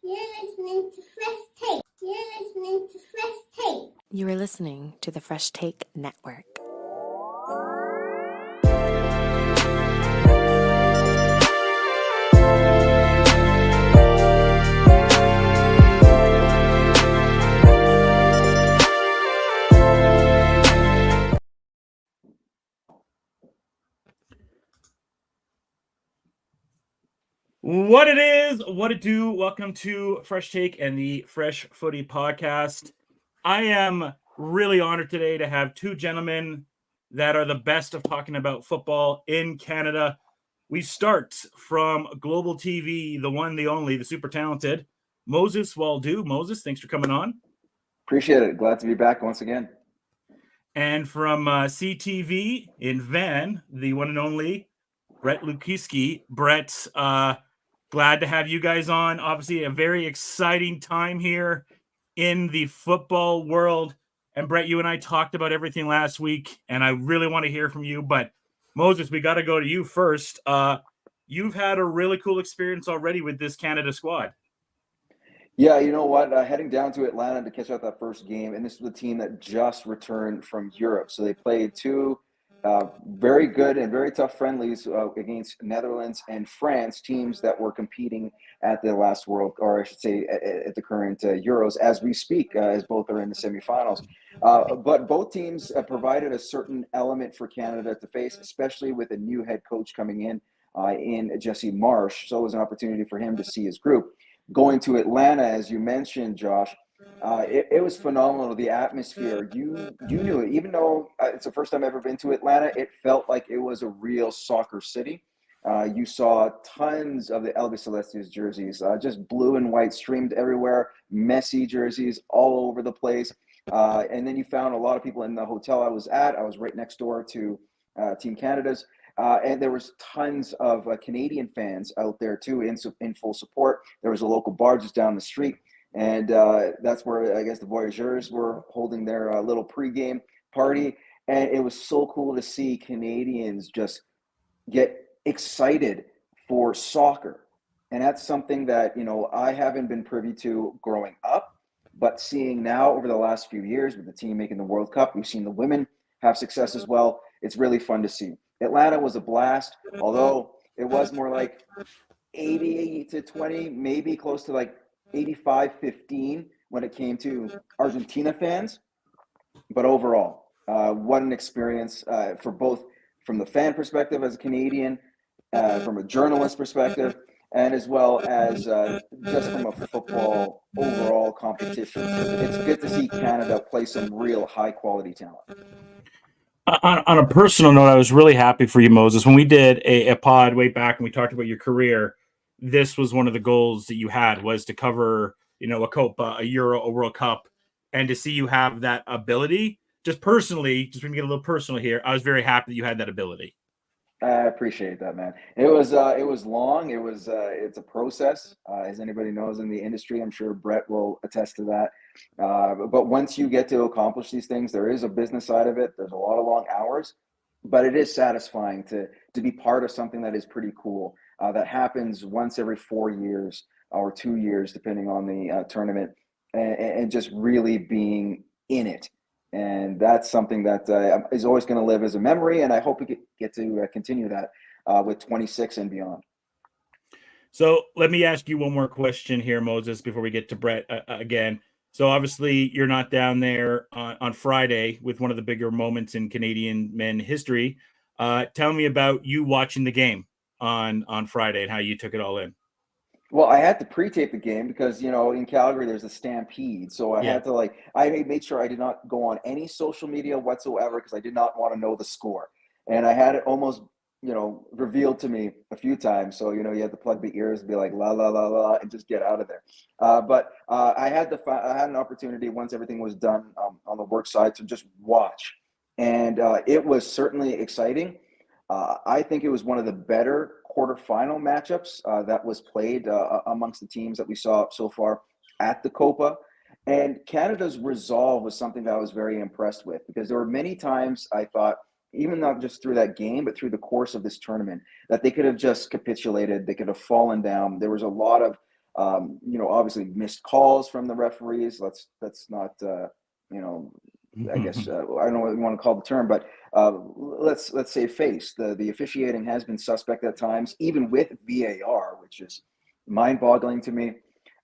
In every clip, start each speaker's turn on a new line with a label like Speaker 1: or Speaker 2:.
Speaker 1: You're listening to Fresh Take. You're listening to Fresh Take.
Speaker 2: You are listening to the Fresh Take Network.
Speaker 3: What it is, what it do, welcome to Fresh Take and the Fresh Footy podcast. I am really honored today to have two gentlemen that are the best of talking about football in Canada. We start from Global TV, the one, the only, the super talented, Moses Woldu. Moses, thanks for coming on.
Speaker 4: Appreciate it. Glad to be back once again.
Speaker 3: And from CTV in Van, the one and only, Brett Lubkiwski. Brett, glad to have you guys on. Obviously, a very exciting time here in the football world. And Brett, you and I talked about everything last week, and I really want to hear from you. But Moses, we got to go to you first. You've had a really cool experience already with this Canada squad.
Speaker 4: Yeah, you know what? Heading down to Atlanta to catch out that first game, and this was a team that just returned from Europe. So they played two very good and very tough friendlies against Netherlands and France, teams that were competing at the last World, or I should say at the current Euros as we speak, as both are in the semifinals. But both teams provided a certain element for Canada to face, especially with a new head coach coming in Jesse Marsh. So it was an opportunity for him to see his group. Going to Atlanta, as you mentioned, Josh, it was phenomenal. The atmosphere, you knew it. Even though it's the first time I've ever been to Atlanta, it felt like it was a real soccer city. You saw tons of the Elvis Celestes jerseys, just blue and white streamed everywhere, Messi jerseys all over the place. And then you found a lot of people in the hotel I was at. I was right next door to Team Canada's. And there was tons of Canadian fans out there too in full support. There was a local bar just down the street. And that's where I guess the Voyageurs were holding their little pregame party. And it was so cool to see Canadians just get excited for soccer. And that's something that, you know, I haven't been privy to growing up, but seeing now over the last few years with the team making the World Cup, we've seen the women have success as well. It's really fun to see. Atlanta was a blast, although it was more like 80-20, maybe close to like 85-15 when it came to Argentina fans. But overall, what an experience for both from the fan perspective as a Canadian, from a journalist perspective, and as well as just from a football overall competition. It's good to see Canada play some real high-quality talent.
Speaker 3: On a personal note, I was really happy for you, Moses. When we did a pod way back and we talked about your career, this was one of the goals that you had, was to cover, you know, a Copa, a Euro, a World Cup, and to see you have that ability. Just personally, just to get a little personal here, I was very happy that you had that ability.
Speaker 4: I appreciate that, man. It was long. It's a process, as anybody knows in the industry. I'm sure Brett will attest to that. But once you get to accomplish these things, there is a business side of it. There's a lot of long hours, but it is satisfying to be part of something that is pretty cool. That happens once every 4 years or 2 years, depending on the tournament, and just really being in it. And that's something that is always going to live as a memory, and I hope we get to continue that with 26 and beyond.
Speaker 3: So let me ask you one more question here, Moses, before we get to Brett again. So obviously you're not down there on Friday with one of the bigger moments in Canadian men history. Tell me about you watching the game on Friday and how you took it all in.
Speaker 4: Well, I had to pre-tape the game because, you know, in Calgary, there's a stampede. So I had to I made sure I did not go on any social media whatsoever because I did not want to know the score. And I had it almost, you know, revealed to me a few times. So, you know, you have to plug the ears and be like, la, la, la, la, and just get out of there. But I had an opportunity once everything was done on the work side to just watch. And it was certainly exciting. I think it was one of the better quarterfinal matchups that was played amongst the teams that we saw so far at the Copa. And Canada's resolve was something that I was very impressed with, because there were many times I thought, even not just through that game, but through the course of this tournament, that they could have just capitulated. They could have fallen down. There was a lot of Obviously missed calls from the referees. Let's not, I guess I don't know what you want to call the term, but let's say face. The officiating has been suspect at times, even with VAR, which is mind-boggling to me.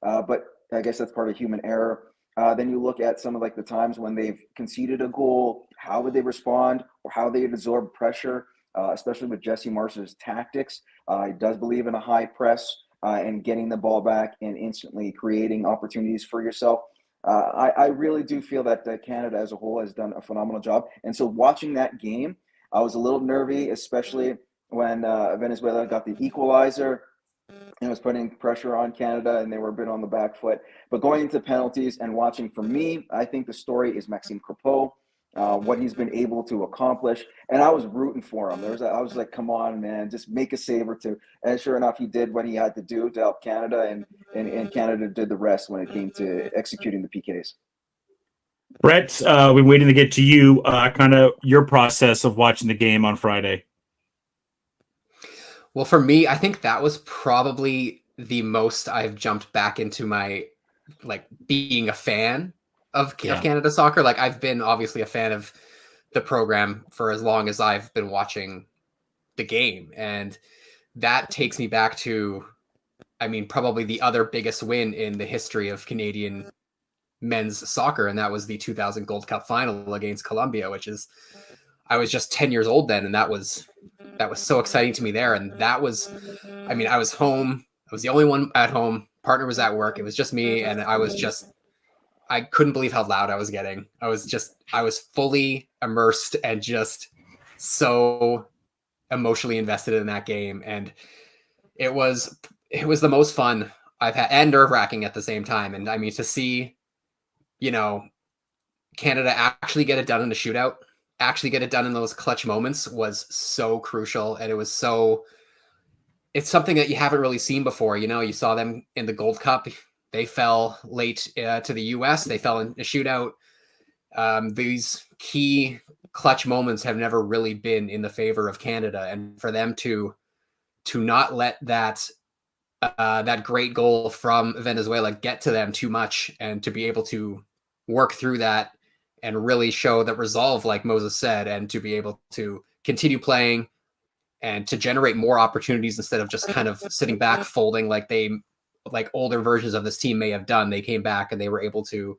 Speaker 4: But I guess that's part of human error. Then you look at some of like the times when they've conceded a goal, how would they respond or how they would absorb pressure, especially with Jesse Marsh's tactics. He does believe in a high press and getting the ball back and instantly creating opportunities for yourself. I really do feel that Canada as a whole has done a phenomenal job. And so watching that game, I was a little nervy, especially when Venezuela got the equalizer. It was putting pressure on Canada, and they were a bit on the back foot. But going into penalties and watching, for me, I think the story is Maxime Crepeau, what he's been able to accomplish. And I was rooting for him. I was like, come on, man, just make a save or two. And sure enough, he did what he had to do to help Canada, and Canada did the rest when it came to executing the PKs.
Speaker 3: Brett, we're waiting to get to you, kind of your process of watching the game on Friday.
Speaker 5: Well, for me, I think that was probably the most I've jumped back into my, like, being a fan of Canada soccer. Like, I've been obviously a fan of the program for as long as I've been watching the game. And that takes me back to, I mean, probably the other biggest win in the history of Canadian men's soccer. And that was the 2000 Gold Cup final against Colombia, which is, I was just 10 years old then. And that was so exciting to me there. And that was, I mean, I was home. I was the only one at home. Partner was at work. It was just me. And I couldn't believe how loud I was getting. I was fully immersed and just so emotionally invested in that game. And it was the most fun I've had, and nerve-wracking at the same time. And I mean, to see, Canada actually get it done in a shootout, actually get it done in those clutch moments was so crucial. And it's something that you haven't really seen before. You saw them in the Gold Cup. They fell late to the US. They fell in a shootout. These key clutch moments have never really been in the favor of Canada. And for them to not let that great goal from Venezuela get to them too much, and to be able to work through that and really show that resolve, like Moses said, and to be able to continue playing and to generate more opportunities instead of just kind of sitting back, folding like older versions of this team may have done. They came back and they were able to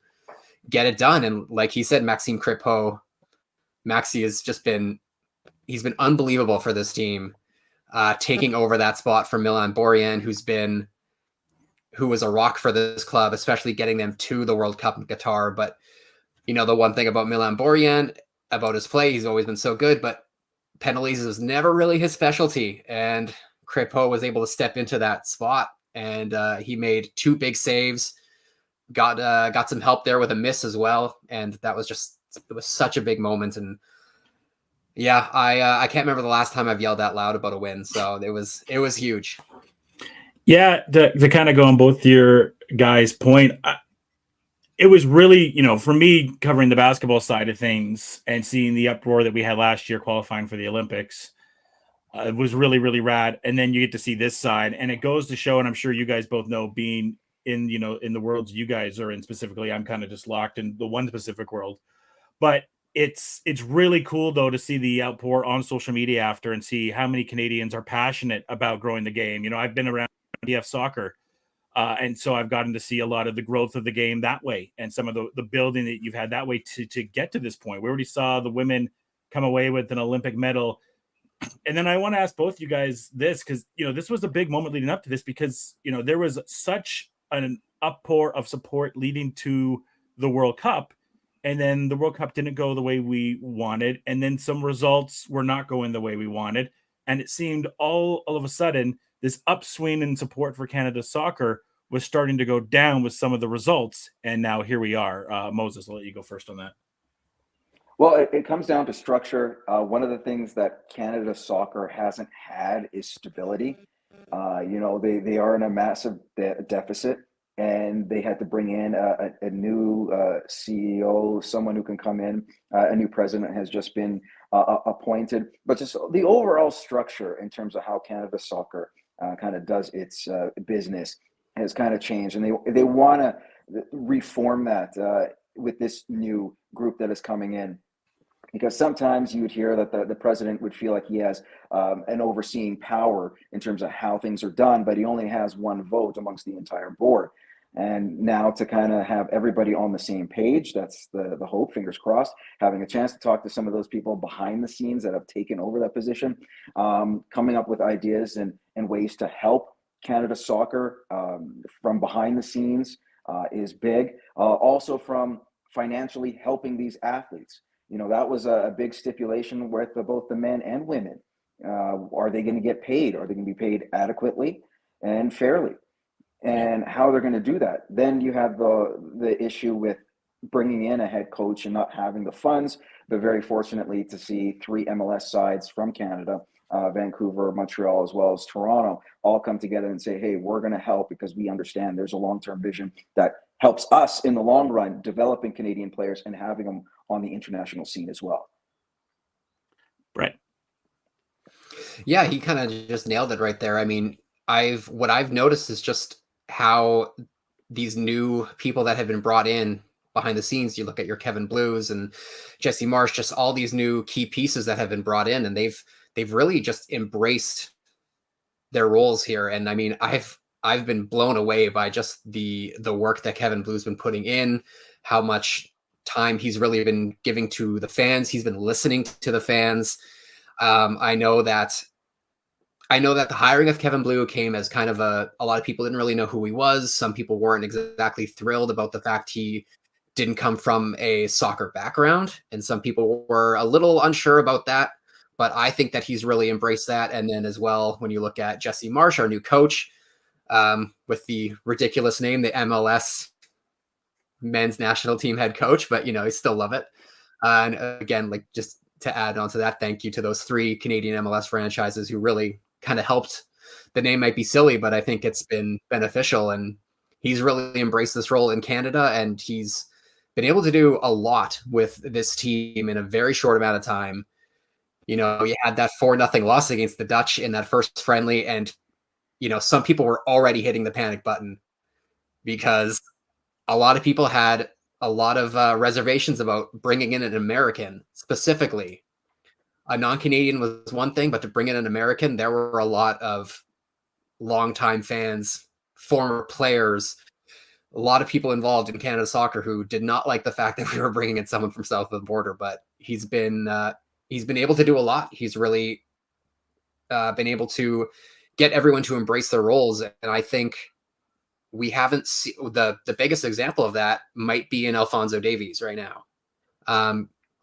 Speaker 5: get it done. And like he said, Maxime Crepeau, Maxi he's been unbelievable for this team, taking over that spot from Milan Borjan, who was a rock for this club, especially getting them to the World Cup in Qatar. But the one thing about Milan Borjan, about his play, he's always been so good, but penalties was never really his specialty. And Crepeau was able to step into that spot, and he made 2 big saves, got some help there with a miss as well. And it was such a big moment. And yeah, I can't remember the last time I've yelled that loud about a win. So it was huge.
Speaker 3: Yeah, to kind of go on both your guys' point, it was really, for me, covering the basketball side of things and seeing the uproar that we had last year qualifying for the Olympics, it was really, really rad. And then you get to see this side, and it goes to show, and I'm sure you guys both know, being in, in the worlds you guys are in specifically, I'm kind of just locked in the one specific world. But it's really cool, though, to see the outpour on social media after and see how many Canadians are passionate about growing the game. I've been around DF soccer, and so I've gotten to see a lot of the growth of the game that way, and some of the building that you've had that way to get to this point. We already saw the women come away with an Olympic medal. And then I want to ask both you guys this, because, this was a big moment leading up to this, because, there was such an outpour of support leading to the World Cup. And then the World Cup didn't go the way we wanted. And then some results were not going the way we wanted. And it seemed all of a sudden, this upswing in support for Canada soccer was starting to go down with some of the results. And now here we are. Moses, I'll let you go first on that.
Speaker 4: Well, it comes down to structure. One of the things that Canada soccer hasn't had is stability. They are in a massive deficit, and they had to bring in a new CEO, someone who can come in. A new president has just been appointed. But just the overall structure in terms of how Canada soccer kind of does its business has kind of changed, and they want to reform that with this new group that is coming in. Because sometimes you would hear that the president would feel like he has an overseeing power in terms of how things are done, but he only has one vote amongst the entire board. And now to kind of have everybody on the same page, that's the hope, fingers crossed, having a chance to talk to some of those people behind the scenes that have taken over that position, coming up with ideas and ways to help Canada soccer from behind the scenes is big. Also from financially helping these athletes. You know, that was a big stipulation with both the men and women. Are they going to get paid? Are they going to be paid adequately and fairly? And how they're going to do that? Then you have the issue with bringing in a head coach and not having the funds, but very fortunately to see 3 MLS sides from Canada, Vancouver, Montreal, as well as Toronto, all come together and say, hey, we're going to help because we understand there's a long-term vision that helps us in the long run, developing Canadian players and having them on the international scene as well.
Speaker 3: Brett.
Speaker 5: Yeah, he kind of just nailed it right there. I mean, what I've noticed is just how these new people that have been brought in behind the scenes, you look at your Kevin Blues and Jesse Marsh, just all these new key pieces that have been brought in, and they've really just embraced their roles here. And I mean, I've been blown away by just the work that Kevin Blue's been putting in, how much time he's really been giving to the fans. He's been listening to the fans. I know that the hiring of Kevin Blue came as kind of a lot of people didn't really know who he was. Some people weren't exactly thrilled about the fact he didn't come from a soccer background, and some people were a little unsure about that. But I think that he's really embraced that. And then as well, when you look at Jesse Marsh, our new coach, with the ridiculous name, the MLS men's national team head coach, but I still love it. And again, like just to add on to that, thank you to those 3 Canadian MLS franchises who really kind of helped. The name might be silly, but I think it's been beneficial, and he's really embraced this role in Canada, and he's been able to do a lot with this team in a very short amount of time. You had that 4-0 loss against the Dutch in that first friendly, and some people were already hitting the panic button because a lot of people had a lot of reservations about bringing in an American specifically. A non-Canadian was one thing, but to bring in an American, there were a lot of longtime fans, former players, a lot of people involved in Canada soccer who did not like the fact that we were bringing in someone from south of the border. But he's been able to do a lot. He's really been able to get everyone to embrace their roles, and I think we haven't seen the biggest example of that might be in Alphonso Davies right now.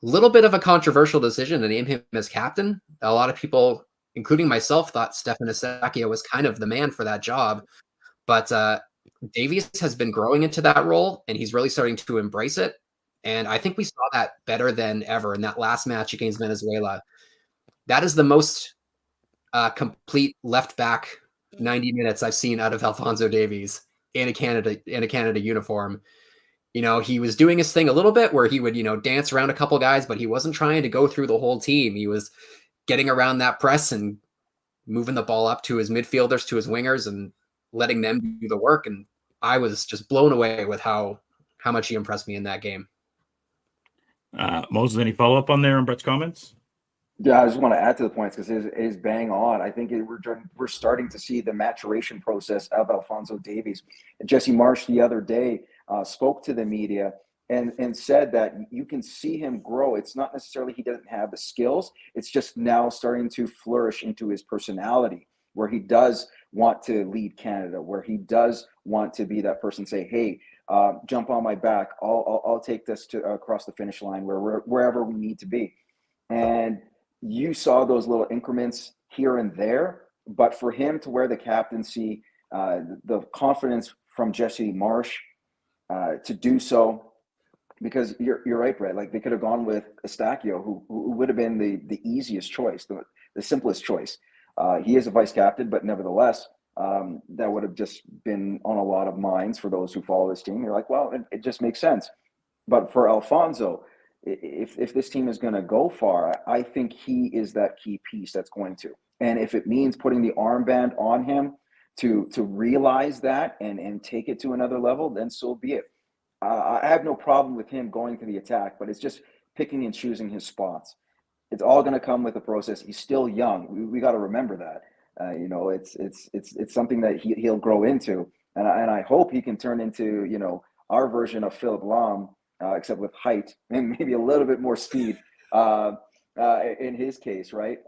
Speaker 5: Little bit of a controversial decision to name him as captain. A lot of people, including myself, thought Stefan Asakio was kind of the man for that job, but Davies has been growing into that role, and he's really starting to embrace it. And I think we saw that better than ever in that last match against Venezuela. That is the most complete left back 90 minutes I've seen out of Alphonso Davies in a Canada uniform. He was doing his thing a little bit where he would, dance around a couple guys, but he wasn't trying to go through the whole team. He was getting around that press and moving the ball up to his midfielders, to his wingers, and letting them do the work. And I was just blown away with how much he impressed me in that game.
Speaker 3: Moses, any follow-up on there on Brett's comments?
Speaker 4: Yeah, I just want to add to the points because it is bang on. I think we're starting to see the maturation process of Alphonso Davies. Jesse Marsh the other day spoke to the media and said that you can see him grow. It's not necessarily he doesn't have the skills. It's just now starting to flourish into his personality, where he does want to lead Canada, where he does want to be that person, say, hey, jump on my back. I'll take this to across the finish line wherever we need to be. And you saw those little increments here and there, but for him to wear the captaincy, the confidence from Jesse Marsh to do so, because you're right, Brett. Like they could have gone with Astakio, who would have been the easiest choice, the simplest choice. He is a vice captain, but nevertheless, that would have just been on a lot of minds for those who follow this team. You're like, well, it just makes sense. But for Alphonso, if this team is going to go far, I think he is that key piece that's going to. And if it means putting the armband on him to realize that and take it to another level, then so be it. I have no problem with him going to the attack, but it's just picking and choosing his spots. It's all going to come with the process. He's still young. We got to remember that. It's something that he'll grow into, and I hope he can turn into our version of Philip Lahm, except with height and maybe a little bit more speed. In his case, right?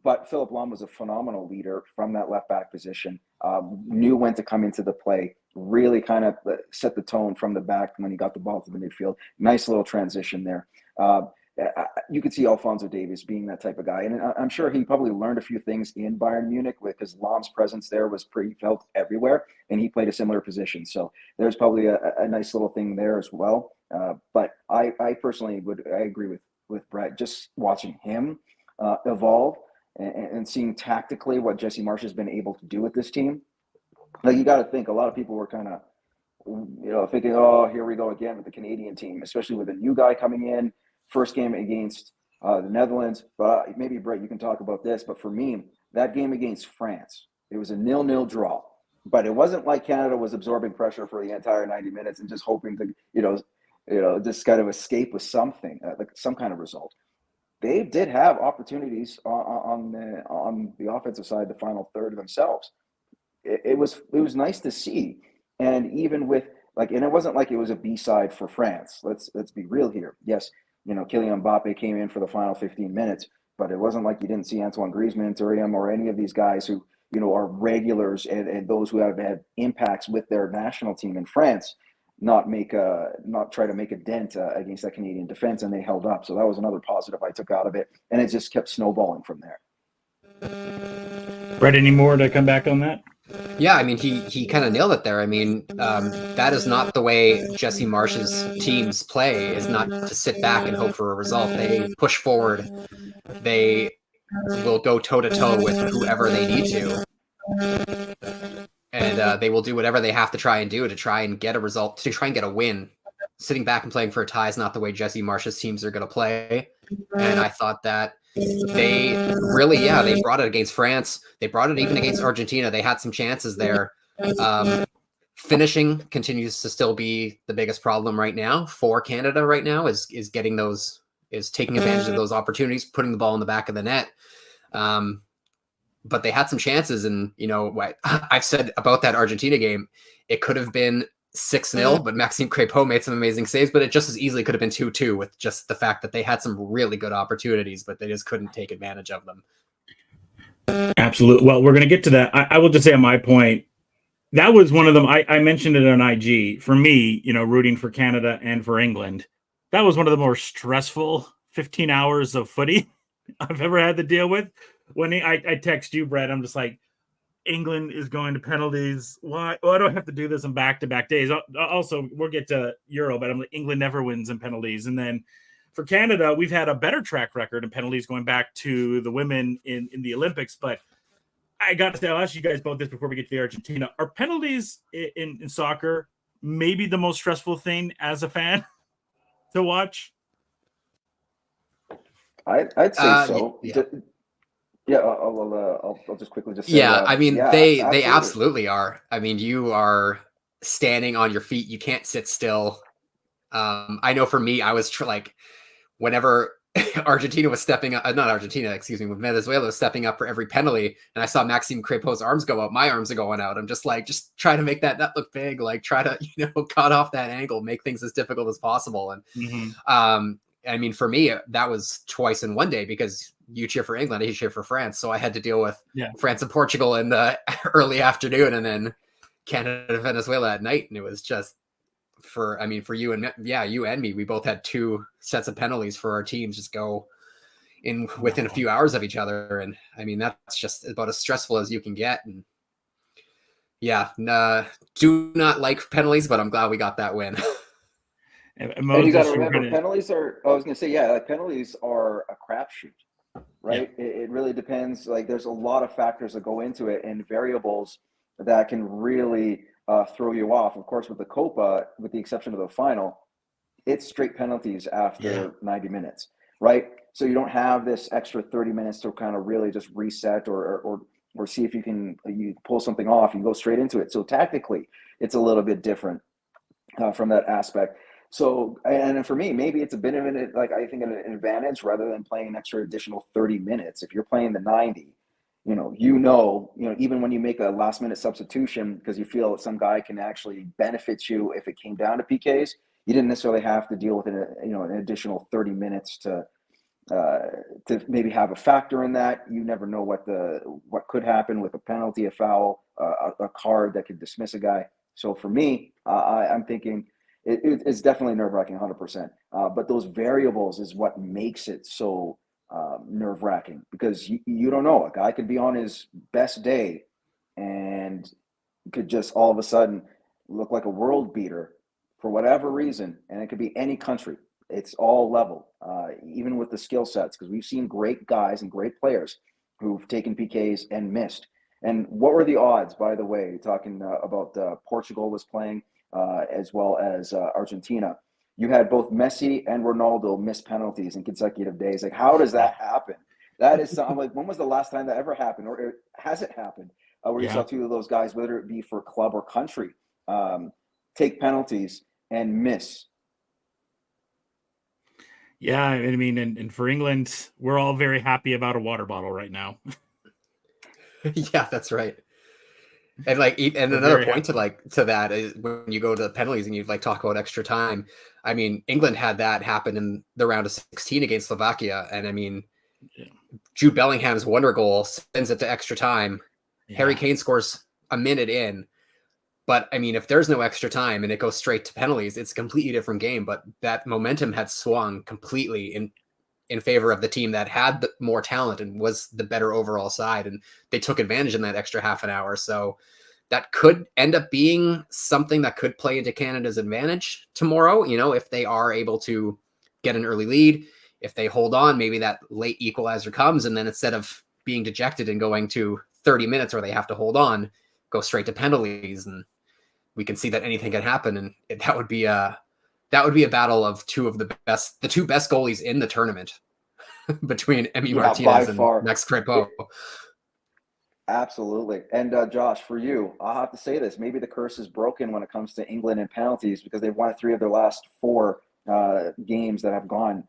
Speaker 4: But Philip Lahm was a phenomenal leader from that left back position. Knew when to come into the play. Really kind of set the tone from the back when he got the ball to the midfield. Nice little transition there. You could see Alphonso Davies being that type of guy, and I'm sure he probably learned a few things in Bayern Munich because Lahm's presence there was pretty felt everywhere, and he played a similar position. So there's probably a nice little thing there as well. But I personally I agree with Brett, just watching him evolve and seeing tactically what Jesse Marsch has been able to do with this team. Like, you got to think, a lot of people were kind of, thinking, oh, here we go again with the Canadian team, especially with a new guy coming in, first game against the Netherlands. But maybe, Brett, you can talk about this. But for me, that game against France, it was a 0-0 draw. But it wasn't like Canada was absorbing pressure for the entire 90 minutes and just hoping to, just kind of escape with something, like some kind of result. They did have opportunities on the offensive side, the final third themselves. It was nice to see, and even with and it wasn't like it was a B-side for France. Let's be real here. Yes, Kylian Mbappe came in for the final 15 minutes, but it wasn't like you didn't see Antoine Griezmann, Thuram, or any of these guys who are regulars and those who have had impacts with their national team in France not try to make a dent against that Canadian defense, and they held up. So that was another positive I took out of it, and it just kept snowballing from there.
Speaker 3: Brett, any more to come back on that?
Speaker 5: Yeah, I mean, he kind of nailed it there. I mean, that is not the way Jesse Marsch's teams play, is not to sit back and hope for a result. They push forward. They will go toe-to-toe with whoever they need to. And they will do whatever they have to try and do to try and get a result, to try and get a win. Sitting back and playing for a tie is not the way Jesse Marsch's teams are going to play. And I thought that they really, they brought it against France. They brought it even against Argentina. They had some chances there. Finishing continues to still be the biggest problem right now for Canada right now, is getting those, is taking advantage of those opportunities, putting the ball in the back of the net. But they had some chances, and what I've said about that Argentina game, it could have been 6-0, but Maxime Crépeau made some amazing saves, but it just as easily could have been 2-2 with just the fact that they had some really good opportunities, but they just couldn't take advantage of them.
Speaker 3: Absolutely. Well, we're going to get to that. I will just say on my point, that was one of them. I mentioned it on IG. For me, rooting for Canada and for England, that was one of the more stressful 15 hours of footy I've ever had to deal with. When I text you, Brett, I'm just like, England is going to penalties. Why do I have to do this in back-to-back days? Also, we'll get to Euro, but I'm like, England never wins in penalties. And then for Canada, we've had a better track record in penalties going back to the women in the Olympics. But I got to say, I'll ask you guys about this before we get to the Argentina. Are penalties in soccer maybe the most stressful thing as a fan to watch?
Speaker 4: I'd say so.
Speaker 5: Yeah.
Speaker 4: Yeah, I'll just quickly just say.
Speaker 5: Yeah, I mean, they
Speaker 4: absolutely.
Speaker 5: absolutely are. I mean, you are standing on your feet. You can't sit still. I know for me, I was whenever Argentina was stepping up, not Argentina, excuse me, with Venezuela was stepping up for every penalty, and I saw Maxime Crépeau's arms go up, my arms are going out. I'm just try to make that look big, try to, cut off that angle, make things as difficult as possible. And I mean, for me, that was twice in one day, because you cheer for England, I cheer for France. So I had to deal with France and Portugal in the early afternoon, and then Canada, Venezuela at night. And it was just for you and you and me, we both had 2 sets of penalties for our teams just go in within a few hours of each other. And I mean, that's just about as stressful as you can get. And do not like penalties, but I'm glad we got that win.
Speaker 4: And you got to remember, penalties are, I was going to say, penalties are a crapshoot, right? Yeah. It really depends. There's a lot of factors that go into it and variables that can really throw you off. Of course, with the Copa, with the exception of the final, it's straight penalties after 90 minutes, right? So you don't have this extra 30 minutes to kind of really just reset or or see if you pull something off. You go straight into it. So tactically, it's a little bit different from that aspect. So, and for me, maybe it's a bit of I think an advantage rather than playing an extra additional 30 minutes. If you're playing the 90, even when you make a last minute substitution because you feel that some guy can actually benefit you if it came down to PKs, you didn't necessarily have to deal with an additional 30 minutes to maybe have a factor in that. You never know what could happen with a penalty, a foul, a card that could dismiss a guy. So for me, I'm thinking it's definitely nerve-wracking, 100%. But those variables is what makes it so nerve-wracking, because you don't know. A guy could be on his best day and could just all of a sudden look like a world beater for whatever reason, and it could be any country. It's all level, even with the skill sets, because we've seen great guys and great players who've taken PKs and missed. And what were the odds, by the way, talking about Portugal was playing as well as Argentina? You had both Messi and Ronaldo miss penalties in consecutive days. Like, how does that happen? That is something like, when was the last time that ever happened? Or has it happened where you saw two of those guys, whether it be for club or country, take penalties and miss?
Speaker 3: Yeah, I mean, and for England, we're all very happy about a water bottle right now.
Speaker 5: Yeah, that's right. And another point to that is when you go to the penalties and you talk about extra time. I mean, England had that happen in the round of 16 against Slovakia, and I mean, Jude Bellingham's wonder goal sends it to extra time. Yeah. Harry Kane scores a minute in, but I mean, if there's no extra time and it goes straight to penalties, it's a completely different game. But that momentum had swung completely in favor of the team that had more talent and was the better overall side. And they took advantage in that extra half an hour. So that could end up being something that could play into Canada's advantage tomorrow. If they are able to get an early lead, if they hold on, maybe that late equalizer comes. And then instead of being dejected and going to 30 minutes where they have to hold on, go straight to penalties. And we can see that anything can happen. And that would be a battle of two best goalies in the tournament between Emi Martinez and Max Crepeau.
Speaker 4: Absolutely. And Josh, for you, I'll have to say this, maybe the curse is broken when it comes to England and penalties, because they've won 3 of their last 4 games that have gone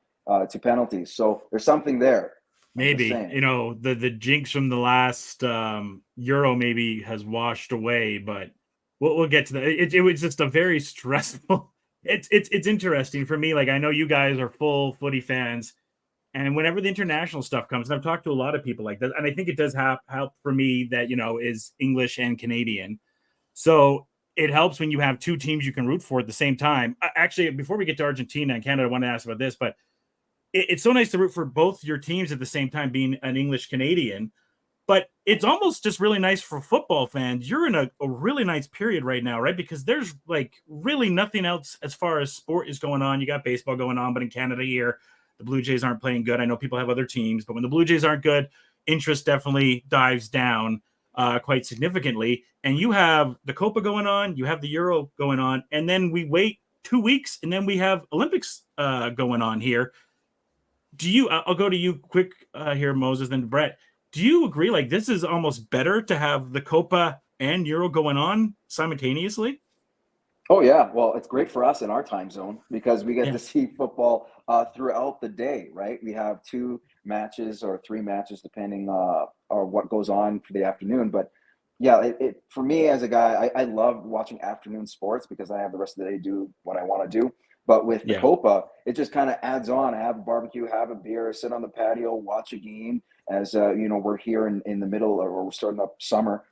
Speaker 4: to penalties. So there's something there.
Speaker 3: Maybe, the jinx from the last Euro maybe has washed away, but we'll get to that. It was just a very stressful. It's interesting for me. Like, I know you guys are full footy fans, and whenever the international stuff comes, and I've talked to a lot of people like that, and I think it does help for me that, is English and Canadian. So it helps when you have 2 teams you can root for at the same time. Actually, before we get to Argentina and Canada, I want to ask about this, but it's so nice to root for both your teams at the same time, being an English Canadian. But it's almost just really nice for football fans. You're in a really nice period right now, right? Because there's really nothing else as far as sport is going on. You got baseball going on, but in Canada here, the Blue Jays aren't playing good. I know people have other teams, but when the Blue Jays aren't good, interest definitely dives down quite significantly. And you have the Copa going on, you have the Euro going on, and then we wait 2 weeks, and then we have Olympics going on here. I'll go to you quick here, Moses, then Brett. Do you agree, this is almost better to have the Copa and Euro going on simultaneously?
Speaker 4: Oh, yeah. Well, it's great for us in our time zone because we get to see football throughout the day, right? We have 2 matches or 3 matches, depending on what goes on for the afternoon. But, yeah, for me as a guy, I love watching afternoon sports because I have the rest of the day to do what I want to do. But with the Copa, it just kind of adds on. I have a barbecue, have a beer, sit on the patio, watch a game as, we're here in the middle, or we're starting up summer.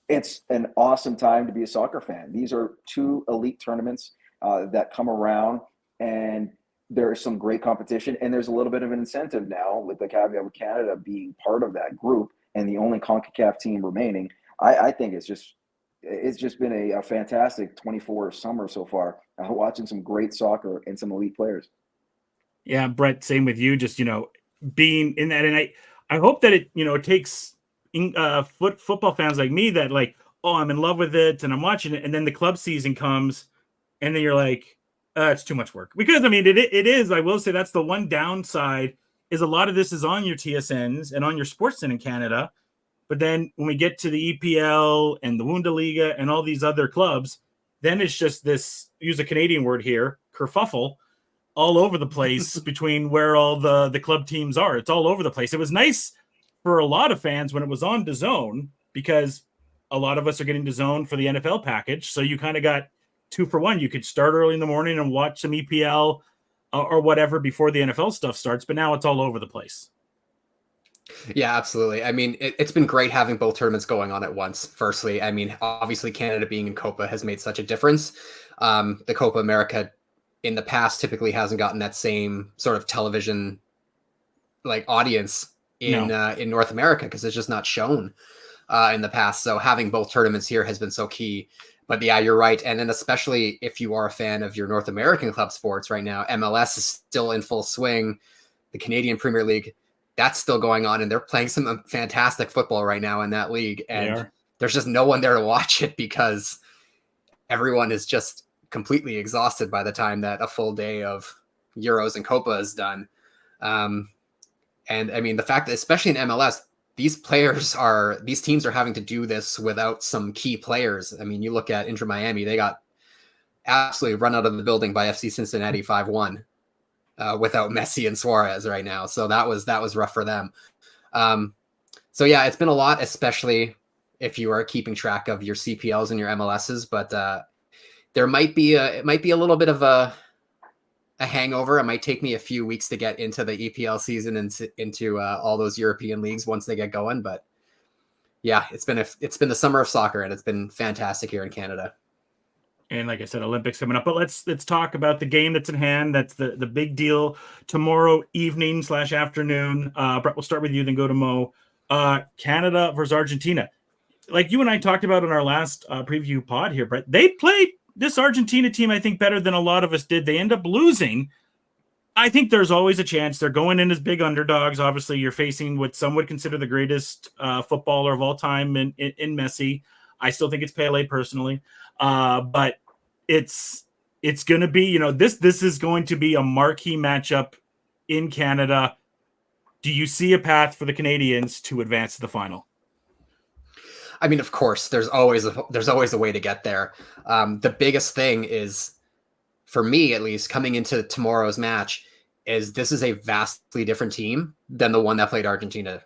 Speaker 4: It's an awesome time to be a soccer fan. These are 2 elite tournaments that come around, and there is some great competition. And there's a little bit of an incentive now with the caveat with Canada being part of that group and the only CONCACAF team remaining. I think it's just been a fantastic 24 summer so far, watching some great soccer and some elite players.
Speaker 3: Yeah, Brett, same with you, just, being in that. And I hope that it takes football fans like me that I'm in love with it and I'm watching it. And then the club season comes and then you're like, it's too much work. Because, I mean, it is. I will say that's the one downside is a lot of this is on your TSNs and on your Sportsnet in Canada. But then when we get to the EPL and the Wundeliga and all these other clubs, then it's just this, use a Canadian word here, kerfuffle, all over the place between where all the club teams are. It's all over the place. It was nice for a lot of fans when it was on DAZN, because a lot of us are getting DAZN for the NFL package. So you kind of got 2 for 1. You could start early in the morning and watch some EPL or whatever before the NFL stuff starts. But now it's all over the place.
Speaker 5: Yeah, absolutely. I mean, it's been great having both tournaments going on at once. Firstly, I mean, obviously Canada being in Copa has made such a difference. The Copa America in the past typically hasn't gotten that same sort of television like audience in North America, because it's just not shown in the past. So having both tournaments here has been so key. But yeah, you're right. And then especially if you are a fan of your North American club sports right now, MLS is still in full swing. The Canadian Premier League, that's still going on, and they're playing some fantastic football right now in that league. And there's just no one there to watch it because everyone is just completely exhausted by the time that a full day of Euros and Copa is done. And I mean, the fact that especially in MLS, these teams are having to do this without some key players. I mean, you look at Inter Miami, they got absolutely run out of the building by FC Cincinnati 5-1 without Messi and Suarez right now. So that was rough for them. So yeah, it's been a lot, especially if you are keeping track of your CPLs and your MLSs, but there might be a little bit of a hangover. It might take me a few weeks to get into the EPL season and into all those European leagues once they get going. But yeah, it's been the summer of soccer, and it's been fantastic here in Canada.
Speaker 3: And like I said, Olympics coming up. But let's talk about the game that's in hand. That's the big deal tomorrow evening / afternoon. Brett, we'll start with you, then go to Mo. Canada versus Argentina. Like you and I talked about in our last preview pod here, Brett, they played this Argentina team, I think, better than a lot of us did. They end up losing. I think there's always a chance. They're going in as big underdogs. Obviously, you're facing what some would consider the greatest footballer of all time in Messi. I still think it's Pele personally. But it's going to be, this is going to be a marquee matchup in Canada. Do you see a path for the Canadians to advance to the final?
Speaker 5: I mean, of course, there's always a way to get there. The biggest thing is, for me at least, coming into tomorrow's match, is this is a vastly different team than the one that played Argentina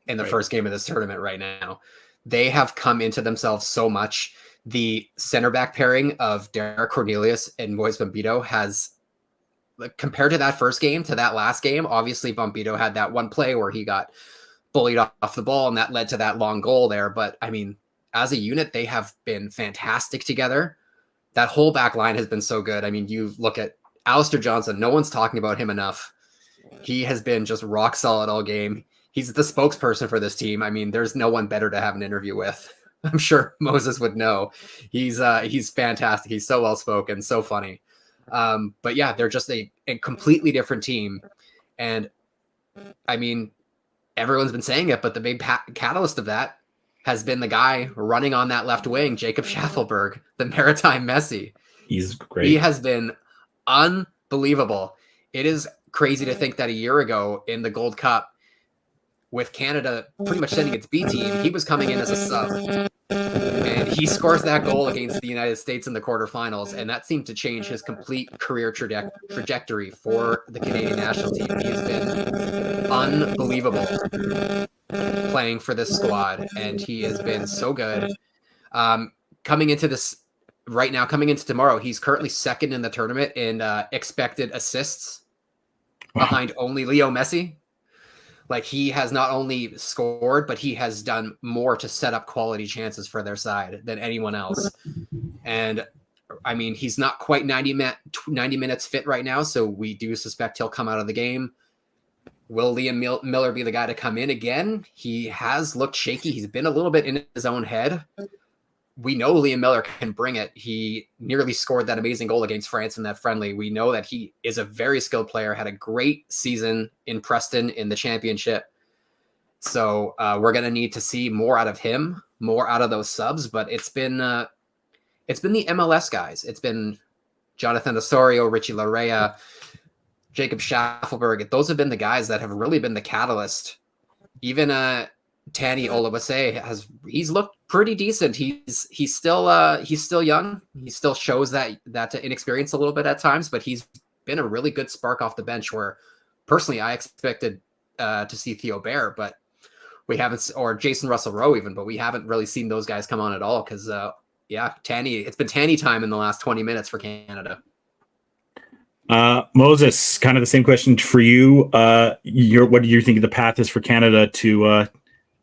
Speaker 5: in the first game of this tournament right now. They have come into themselves so much. The center back pairing of Derek Cornelius and Moise Bombito has, compared to that first game to that last game, obviously Bombito had that one play where he got bullied off the ball, and that led to that long goal there. But I mean, as a unit, they have been fantastic together. That whole back line has been so good. I mean, you look at Alistair Johnson, no one's talking about him enough. He has been just rock solid all game. He's the spokesperson for this team. I mean, there's no one better to have an interview with. I'm sure Moses would know. He's fantastic. He's so well-spoken, so funny. But yeah, they're just a completely different team. And I mean, everyone's been saying it, but the big catalyst of that has been the guy running on that left wing, Jacob Schaffelberg, the Maritime Messi.
Speaker 6: He's great.
Speaker 5: He has been unbelievable. It is crazy to think that a year ago in the Gold Cup, with Canada pretty much sending its B team, he was coming in as a sub. And he scores that goal against the United States in the quarterfinals, and that seemed to change his complete career trajectory for the Canadian national team. He has been unbelievable playing for this squad, and he has been so good. Coming into tomorrow, he's currently second in the tournament in expected assists behind only Leo Messi. Like, he has not only scored, but he has done more to set up quality chances for their side than anyone else. And I mean, he's not quite 90 minutes fit right now, so we do suspect he'll come out of the game. Will Liam Miller be the guy to come in again? He has looked shaky. He's been a little bit in his own head. We know Liam Miller can bring it. He nearly scored that amazing goal against France in that friendly. We know that he is a very skilled player, had a great season in Preston in the championship. So we're going to need to see more out of him, more out of those subs. But it's been the MLS guys. It's been Jonathan Osorio, Richie Larea, Jacob Schaffelberg. Those have been the guys that have really been the catalyst. Even Tanny Olawase he's looked pretty decent. He's still young. He still shows that inexperience a little bit at times, but he's been a really good spark off the bench. Where personally, I expected to see Theo Bair, but we haven't, or Jason Russell Rowe even, but we haven't really seen those guys come on at all. Because Tanny, it's been Tanny time in the last 20 minutes for Canada.
Speaker 3: Moses, kind of the same question for you. What do you think the path is for Canada to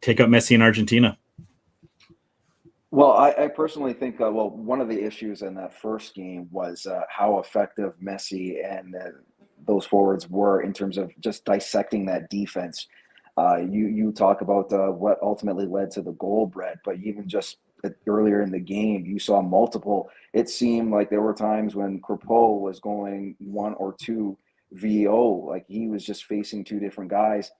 Speaker 3: take out Messi in Argentina?
Speaker 4: Well, I personally think, one of the issues in that first game was how effective Messi and those forwards were in terms of just dissecting that defense. You talk about what ultimately led to the goal, Brett, but even just earlier in the game, you saw multiple. It seemed like there were times when Crepeau was going 1 or 2 VO, like he was just facing 2 different guys.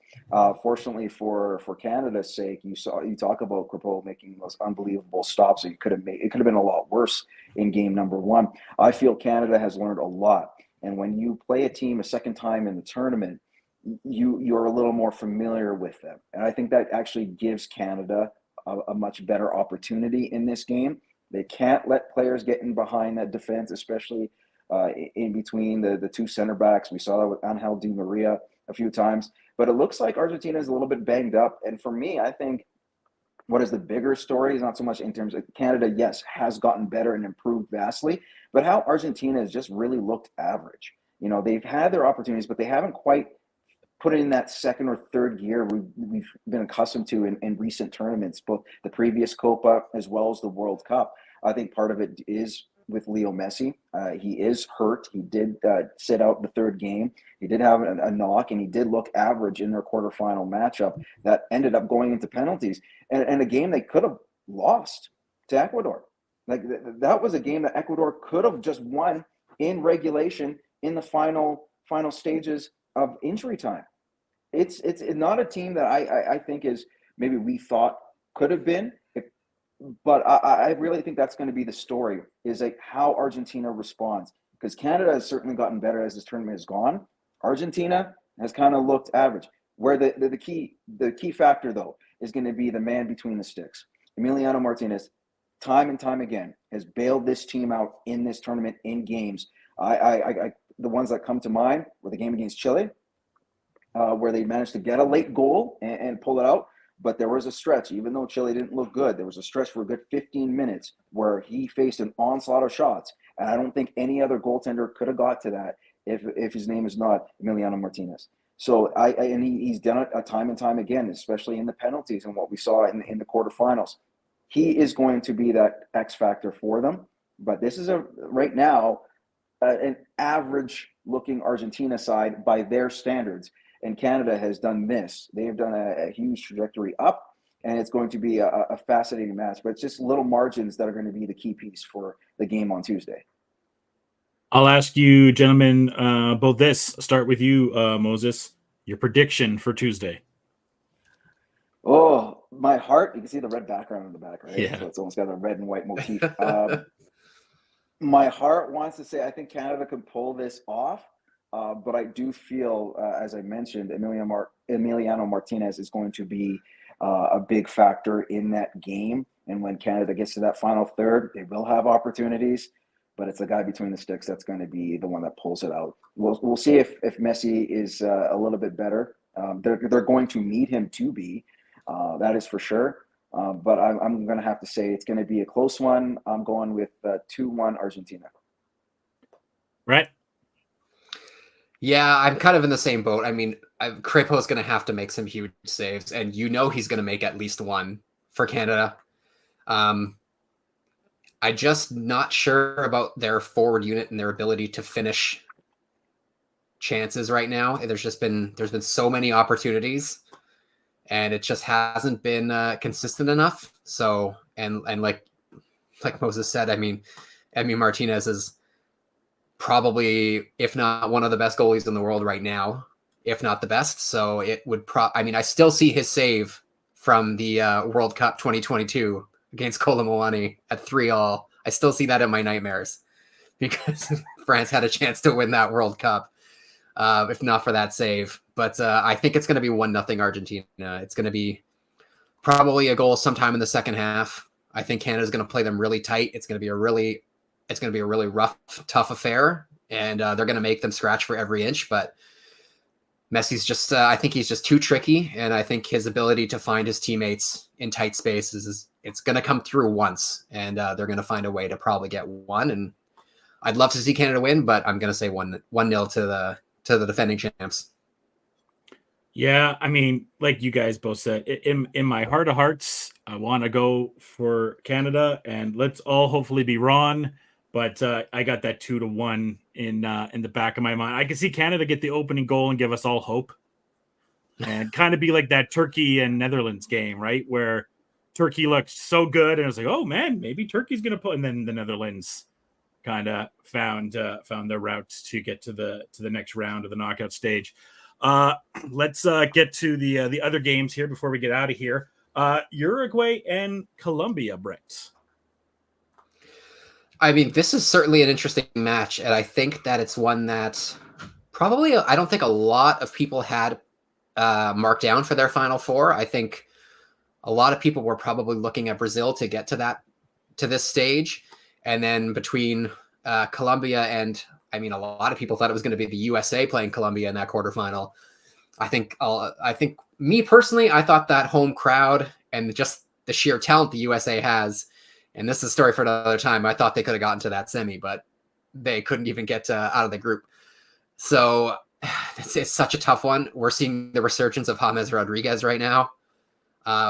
Speaker 4: Fortunately for Canada's sake, you talk about Crepeau making those unbelievable stops. So it could have been a lot worse in game number 1. I feel Canada has learned a lot, and when you play a team a second time in the tournament, you're a little more familiar with them, and I think that actually gives Canada a much better opportunity in this game. They can't let players get in behind that defense, especially in between the 2 center backs. We saw that with Angel Di Maria a few times, but it looks like Argentina is a little bit banged up. And for me, I think what is the bigger story is not so much in terms of Canada, yes, has gotten better and improved vastly, but how Argentina has just really looked average. They've had their opportunities, but they haven't quite put it in that second or third gear we've been accustomed to in recent tournaments, both the previous Copa as well as the World Cup. I think part of it is with Leo Messi. He is hurt. He did sit out the third game. He did have a knock, and he did look average in their quarterfinal matchup that ended up going into penalties. And a game they could have lost to Ecuador. Like that was a game that Ecuador could have just won in regulation in the final stages of injury time. It's not a team that I think is maybe we thought could have been, but I really think that's going to be the story, is like how Argentina responds, because Canada has certainly gotten better as this tournament has gone. Argentina has kind of looked average. Where the key factor though is going to be the man between the sticks. Emiliano Martinez, time and time again, has bailed this team out in this tournament in games. The ones that come to mind were the game against Chile, where they managed to get a late goal and pull it out. But there was a stretch, even though Chile didn't look good, there was a stretch for a good 15 minutes where he faced an onslaught of shots. And I don't think any other goaltender could have got to that if his name is not Emiliano Martinez. So he's done it time and time again, especially in the penalties and what we saw in the quarterfinals. He is going to be that X factor for them. But this is right now an average-looking Argentina side by their standards, and Canada has done this. They have done a huge trajectory up, and it's going to be a fascinating match. But it's just little margins that are going to be the key piece for the game on Tuesday.
Speaker 3: I'll ask you, gentlemen, both this. Start with you, Moses. Your prediction for Tuesday.
Speaker 4: Oh, my heart. You can see the red background in the back, right?
Speaker 3: Yeah.
Speaker 4: So it's almost got a red and white motif. My heart wants to say I think Canada can pull this off, but I do feel, as I mentioned, Emiliano Martinez is going to be a big factor in that game. And when Canada gets to that final third, they will have opportunities, but it's the guy between the sticks that's going to be the one that pulls it out. We'll see if Messi is a little bit better. They're going to need him to be, that is for sure. But I'm going to have to say it's going to be a close one. I'm going with 2-1 Argentina.
Speaker 3: Right.
Speaker 5: Yeah, I'm kind of in the same boat. I mean, Crepeau is going to have to make some huge saves, and he's going to make at least one for Canada. I'm just not sure about their forward unit and their ability to finish chances right now. There's been so many opportunities, and it just hasn't been consistent enough. So, and like Moses said, I mean, Martinez is probably, if not one of the best goalies in the world right now, if not the best. So it would I still see his save from the World Cup 2022 against Kolomoani at 3-3. I still see that in my nightmares because France had a chance to win that World Cup, if not for that save. But I think it's going to be 1-0 Argentina. It's going to be Probably a goal sometime in the second half. I think Canada's going to play them really tight. It's going to be a really rough, tough affair, and they're going to make them scratch for every inch. But Messi's just, I think he's just too tricky, and I think his ability to find his teammates in tight spaces it's going to come through once, and they're going to find a way to probably get one. And I'd love to see Canada win, but I'm going to say 1-0 to the defending champs.
Speaker 3: Yeah, I mean, like you guys both said, in my heart of hearts, I want to go for Canada, and let's all hopefully be wrong. But I got that 2-1 in the back of my mind. I can see Canada get the opening goal and give us all hope, and kind of be like that Turkey and Netherlands game, right, where Turkey looked so good, and it was like, oh man, maybe Turkey's gonna put, and then the Netherlands kind of found their route to get to the next round of the knockout stage. Let's get to the other games here before we get out of here. Uruguay and Colombia, Brett.
Speaker 5: I mean, this is certainly an interesting match, and I think that it's one that probably I don't think a lot of people had marked down for their Final Four. I think a lot of people were probably looking at Brazil to get to this stage, and then between Colombia and, I mean, a lot of people thought it was going to be the USA playing Colombia in that quarterfinal. I think me personally, I thought that home crowd and just the sheer talent the USA has, and this is a story for another time, I thought they could have gotten to that semi, but they couldn't even get out of the group. So it's such a tough one. We're seeing the resurgence of James Rodriguez right now,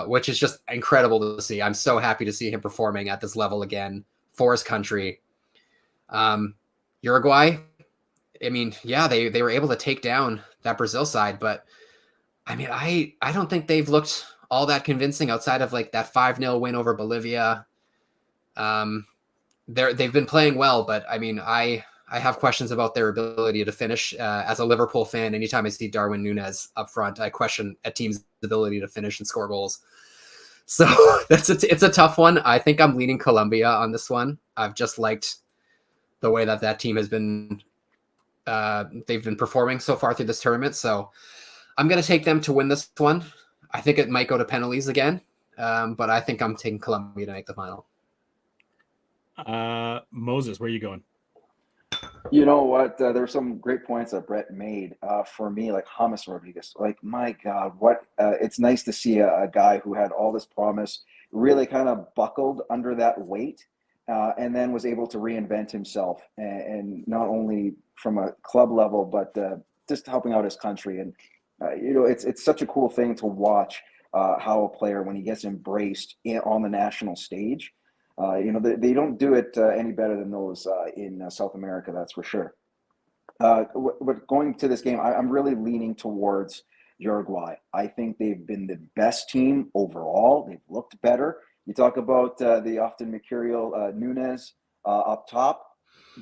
Speaker 5: which is just incredible to see. I'm so happy to see him performing at this level again for his country. Uruguay, I mean, yeah, they were able to take down that Brazil side, but I mean, I don't think they've looked all that convincing outside of like that 5-0 win over Bolivia. They've been playing well, but I mean, I have questions about their ability to finish. As a Liverpool fan, anytime I see Darwin Núñez up front, I question a team's ability to finish and score goals. So it's a tough one. I think I'm leaning Colombia on this one. I've just liked the way that team has been, they've been performing so far through this tournament. So I'm going to take them to win this one. I think it might go to penalties again, but I think I'm taking Colombia to make the final.
Speaker 3: Moses, where are you going?
Speaker 4: You know what? There were some great points that Brett made. For me, like James Rodriguez, like my God, what? It's nice to see a guy who had all this promise really kind of buckled under that weight, and then was able to reinvent himself, and not only from a club level, but just helping out his country. And you know, it's such a cool thing to watch how a player, when he gets embraced on the national stage. You know, they don't do it any better than those in South America, that's for sure. Going to this game, I'm really leaning towards Uruguay. I think they've been the best team overall. They've looked better. You talk about the often mercurial Núñez up top,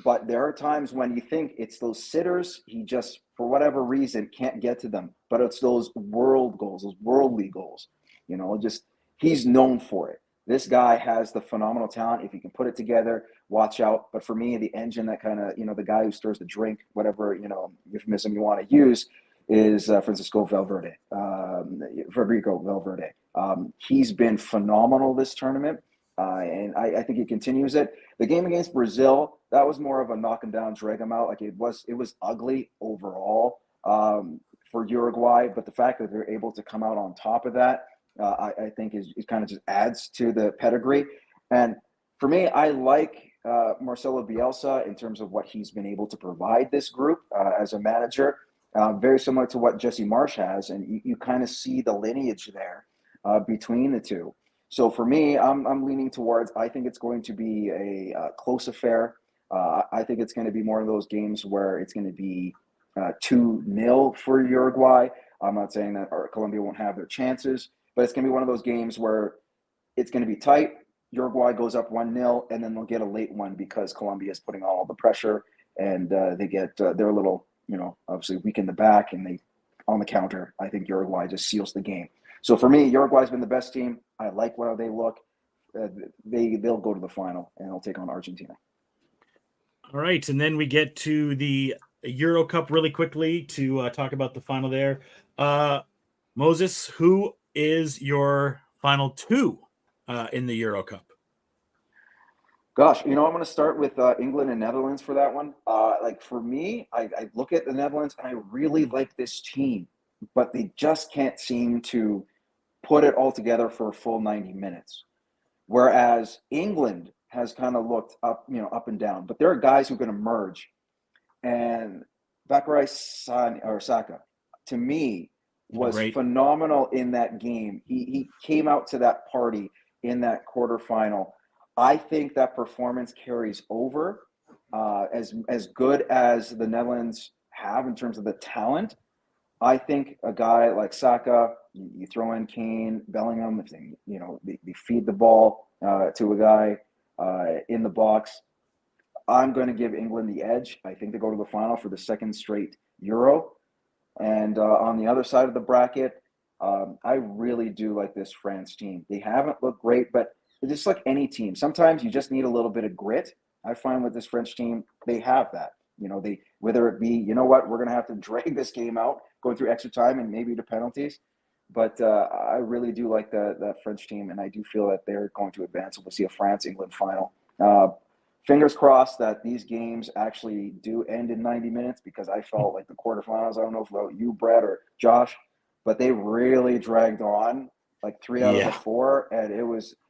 Speaker 4: but there are times when you think it's those sitters, he just, for whatever reason, can't get to them. But it's those world goals, those worldly goals. You know, just he's known for it. This guy has the phenomenal talent. If he can put it together, watch out. But for me, the engine that kind of, you know, the guy who stirs the drink, whatever, you know, euphemism you want to use, is Rodrigo Valverde. He's been phenomenal this tournament, and I think he continues it. The game against Brazil, that was more of a knock him down, drag him out. Like it was ugly overall for Uruguay, but the fact that they're able to come out on top of that, I think it kind of just adds to the pedigree. And for me, I like Marcelo Bielsa in terms of what he's been able to provide this group as a manager, very similar to what Jesse Marsch has. And you kind of see the lineage there between the two. So for me, I'm leaning towards, I think it's going to be a close affair. I think it's going to be more of those games where it's going to be 2-0 for Uruguay. I'm not saying that Colombia won't have their chances, but it's going to be one of those games where it's going to be tight. Uruguay goes up 1-0, and then they'll get a late one because Colombia is putting all the pressure, and they get they're a little, you know, obviously weak in the back, and they on the counter. I think Uruguay just seals the game. So for me, Uruguay's been the best team. I like how they look. They'll go to the final, and they'll take on Argentina.
Speaker 3: All right, and then we get to the Euro Cup really quickly to talk about the final there. Moses, who is your final two in the Euro Cup?
Speaker 4: Gosh, I'm going to start with England and Netherlands for that one. Like for me, I look at the Netherlands and I really like this team, but they just can't seem to put it all together for a full 90 minutes. Whereas England has kind of looked up, up and down, but there are guys who are going to merge. And Bakarai Saka, to me, was phenomenal in that game. He came out to that party in that quarterfinal. I think that performance carries over as good as the Netherlands have in terms of the talent. I think a guy like Saka, you throw in Kane, Bellingham, if they feed the ball to a guy in the box. I'm going to give England the edge. I think they go to the final for the second straight Euro. And on the other side of the bracket, I really do like this France team. They haven't looked great, but just like any team, sometimes you just need a little bit of grit. I find with this French team, they have that. They whether it be, we're going to have to drag this game out, going through extra time and maybe to penalties. But I really do like that French team, and I do feel that they're going to advance. We'll see a France-England final. Fingers crossed that these games actually do end in 90 minutes, because I felt like the quarterfinals, I don't know about you, Brett or Josh, but they really dragged on, like 3 out of the 4, and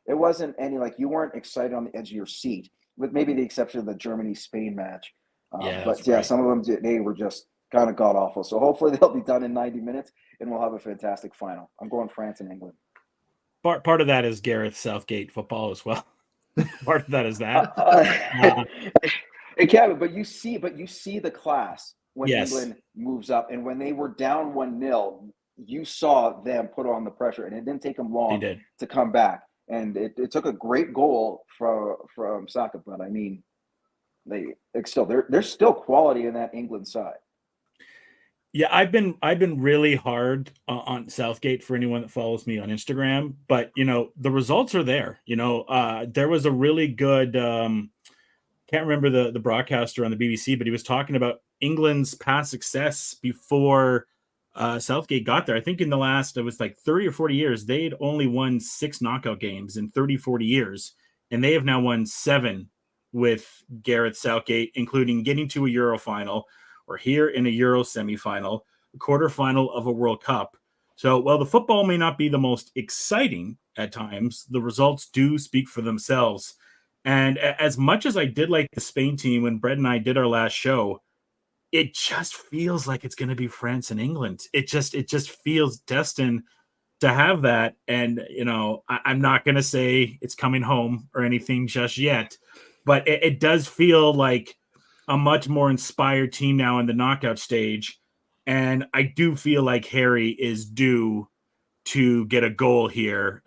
Speaker 4: it wasn't any, like, you weren't excited on the edge of your seat, with maybe the exception of the Germany-Spain match. Some of them, they were just kind of god-awful. So hopefully they'll be done in 90 minutes, and we'll have a fantastic final. I'm going France and England.
Speaker 3: Part of that is Gareth Southgate football as well. Part of that is that.
Speaker 4: Hey, Kevin, but you see the class when England moves up, and when they were down 1-0, you saw them put on the pressure, and it didn't take them long to come back. And it took a great goal from Saka, but I mean, there's still quality in that England side.
Speaker 3: Yeah, I've been really hard on Southgate for anyone that follows me on Instagram, but the results are there. There was a really good can't remember the broadcaster on the BBC, but he was talking about England's past success before Southgate got there. I think in the last, it was like 30 or 40 years, they'd only won 6 knockout games in 30, 40 years, and they have now won 7 with Gareth Southgate, including getting to a Euro final, or here in a Euro semifinal, a quarterfinal of a World Cup. So while the football may not be the most exciting at times, the results do speak for themselves. And as much as I did like the Spain team when Brett and I did our last show, it just feels like it's going to be France and England. It just feels destined to have that. And, I'm not going to say it's coming home or anything just yet, but it does feel like a much more inspired team now in the knockout stage. And I do feel like Harry is due to get a goal here,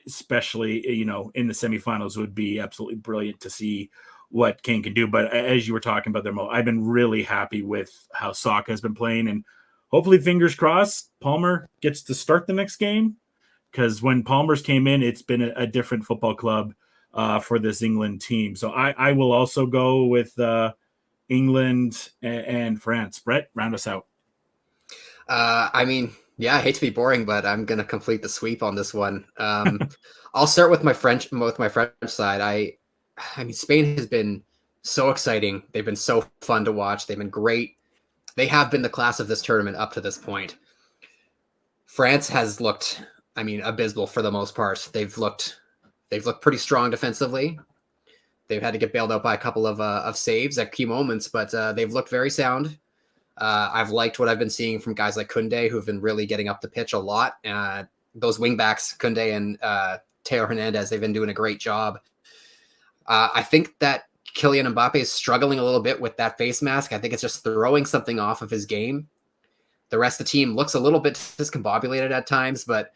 Speaker 3: especially, in the semifinals. It would be absolutely brilliant to see what Kane can do. But as you were talking about there, Mo, I've been really happy with how Saka has been playing, and hopefully, fingers crossed, Palmer gets to start the next game, because when Palmer's came in, it's been a different football club for this England team. So I will also go with England and France. Brett, round us out.
Speaker 5: I hate to be boring, but I'm going to complete the sweep on this one. I'll start with my French side. I mean, Spain has been so exciting. They've been so fun to watch. They've been great. They have been the class of this tournament up to this point. France has looked, abysmal for the most part. They've looked pretty strong defensively. They've had to get bailed out by a couple of saves at key moments, but they've looked very sound. I've liked what I've been seeing from guys like Koundé, who've been really getting up the pitch a lot. Those wingbacks, Koundé and Teo Hernandez, they've been doing a great job. I think that Kylian Mbappe is struggling a little bit with that face mask. I think it's just throwing something off of his game. The rest of the team looks a little bit discombobulated at times, but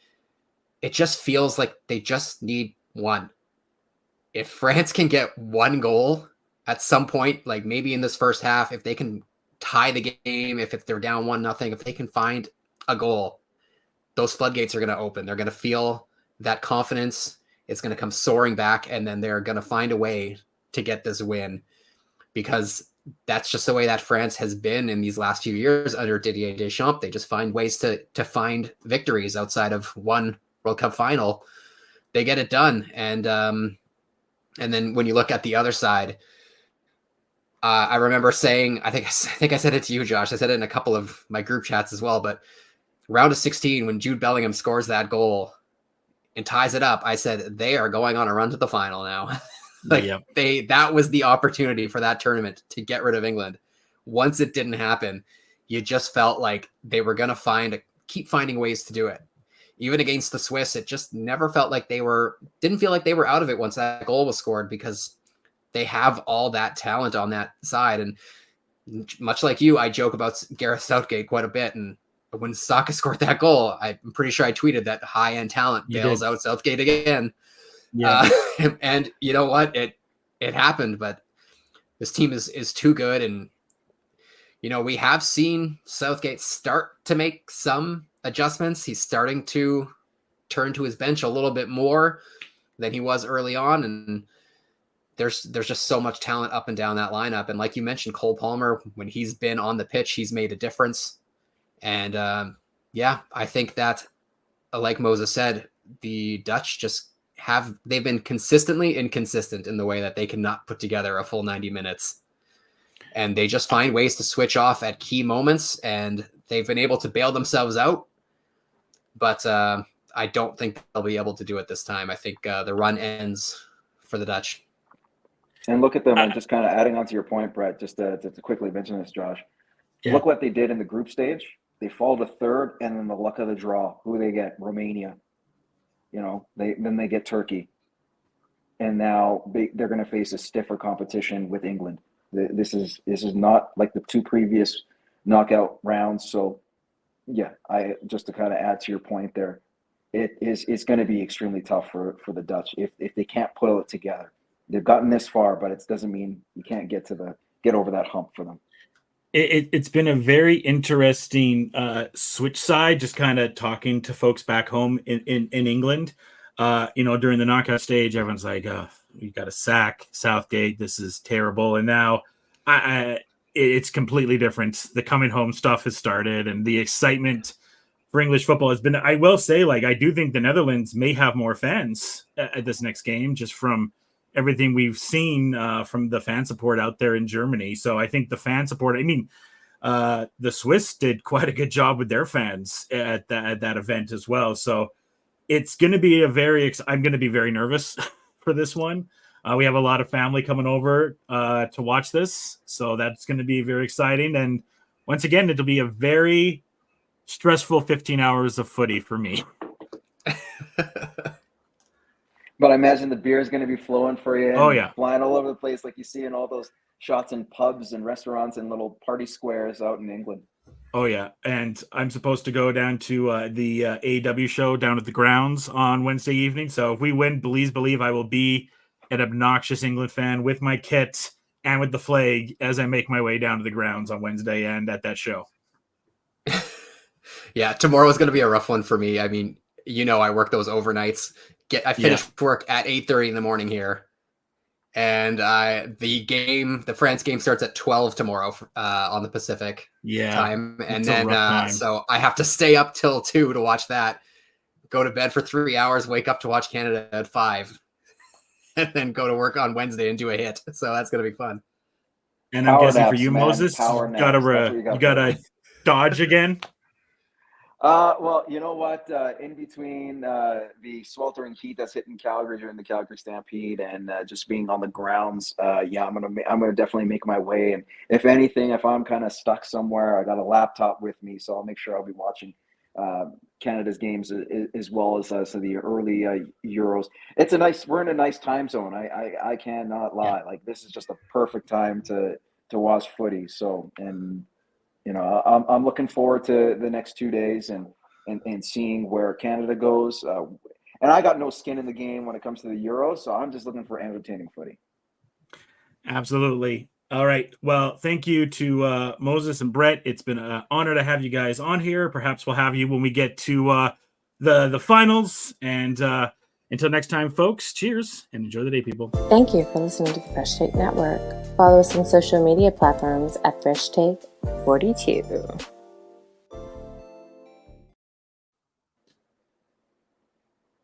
Speaker 5: it just feels like they just need one. If France can get one goal at some point, like maybe in this first half, if they can tie the game, if they're down 1-0, if they can find a goal, those floodgates are going to open. They're going to feel that confidence. It's going to come soaring back, and then they're going to find a way to get this win, because that's just the way that France has been in these last few years under Didier Deschamps. They just find ways to find victories outside of one World Cup final. They get it done. And then when you look at the other side, I remember saying, I think I said it to you, Josh. I said it in a couple of my group chats as well, but round of 16, when Jude Bellingham scores that goal and ties it up, I said, they are going on a run to the final now. That was the opportunity for that tournament to get rid of England. Once it didn't happen, you just felt like they were going to keep finding ways to do it. Even against the Swiss, it just never felt like didn't feel like they were out of it once that goal was scored, because they have all that talent on that side. And much like you, I joke about Gareth Southgate quite a bit. And when Saka scored that goal, I'm pretty sure I tweeted that high-end talent bails out Southgate again. Yeah. And you know what? It happened, but this team is too good. And, we have seen Southgate start to make some adjustments. He's starting to turn to his bench a little bit more than he was early on. And there's just so much talent up and down that lineup. And like you mentioned, Cole Palmer, when he's been on the pitch, he's made a difference. And I think that, like Moses said, the Dutch they've been consistently inconsistent in the way that they cannot put together a full 90 minutes. And they just find ways to switch off at key moments, and they've been able to bail themselves out. But I don't think they'll be able to do it this time. I think the run ends for the Dutch.
Speaker 4: And look at them, and just kind of adding on to your point, Brett, just to quickly mention this, Josh. Yeah. Look what they did in the group stage. They fall to third, and then the luck of the draw. Who they get? Romania. Then they get Turkey. And now they're going to face a stiffer competition with England. This is not like the two previous knockout rounds. So, I just to kind of add to your point there, it's going to be extremely tough for the Dutch if they can't put it together. They've gotten this far, but it doesn't mean you can't get over that hump for them.
Speaker 3: It's been a very interesting switch side, just kind of talking to folks back home in England. During the knockout stage, everyone's like, you got to sack Southgate. This is terrible. And now it's completely different. The coming home stuff has started, and the excitement for English football has been, I will say, I do think the Netherlands may have more fans at this next game, just from everything we've seen from the fan support out there in Germany. So I think the fan support, the Swiss did quite a good job with their fans at that event as well. So it's going to be I'm going to be very nervous for this one. We have a lot of family coming over to watch this. So that's going to be very exciting. And once again, it'll be a very stressful 15 hours of footy for me.
Speaker 4: But I imagine the beer is going to be flowing for you.
Speaker 3: Oh, yeah.
Speaker 4: Flying all over the place like you see in all those shots in pubs and restaurants and little party squares out in England.
Speaker 3: Oh, yeah. And I'm supposed to go down to the AEW show down at the grounds on Wednesday evening. So if we win, please believe I will be an obnoxious England fan with my kit and with the flag as I make my way down to the grounds on Wednesday and at that show.
Speaker 5: Yeah, tomorrow is going to be a rough one for me. I work those overnights. I finished work at 8:30 in the morning here, and the France game starts at 12 tomorrow on the Pacific time, and then so I have to stay up till 2 to watch that. Go to bed for 3 hours, wake up to watch Canada at 5, and then go to work on Wednesday and do a hit. So that's gonna be fun.
Speaker 3: And I'm guessing for you, Moses, you gotta dodge again.
Speaker 4: Well, you know what? In between the sweltering heat that's hitting Calgary during the Calgary Stampede and just being on the grounds, I'm gonna definitely make my way. And if anything, if I'm kind of stuck somewhere, I got a laptop with me, so I'll make sure I'll be watching Canada's games as well as the early Euros. We're in a nice time zone. I cannot lie.
Speaker 3: Yeah.
Speaker 4: Like, this is just a perfect time to watch footy. So, and I'm looking forward to the next 2 days and seeing where Canada goes. And I got no skin in the game when it comes to the Euros, so I'm just looking for entertaining footy.
Speaker 3: Absolutely. All right. Well, thank you to Moses and Brett. It's been an honor to have you guys on here. Perhaps we'll have you when we get to the finals. And until next time, folks, cheers and enjoy the day, people.
Speaker 2: Thank you for listening to the Fresh Take Network. Follow us on social media platforms at Fresh Take 42.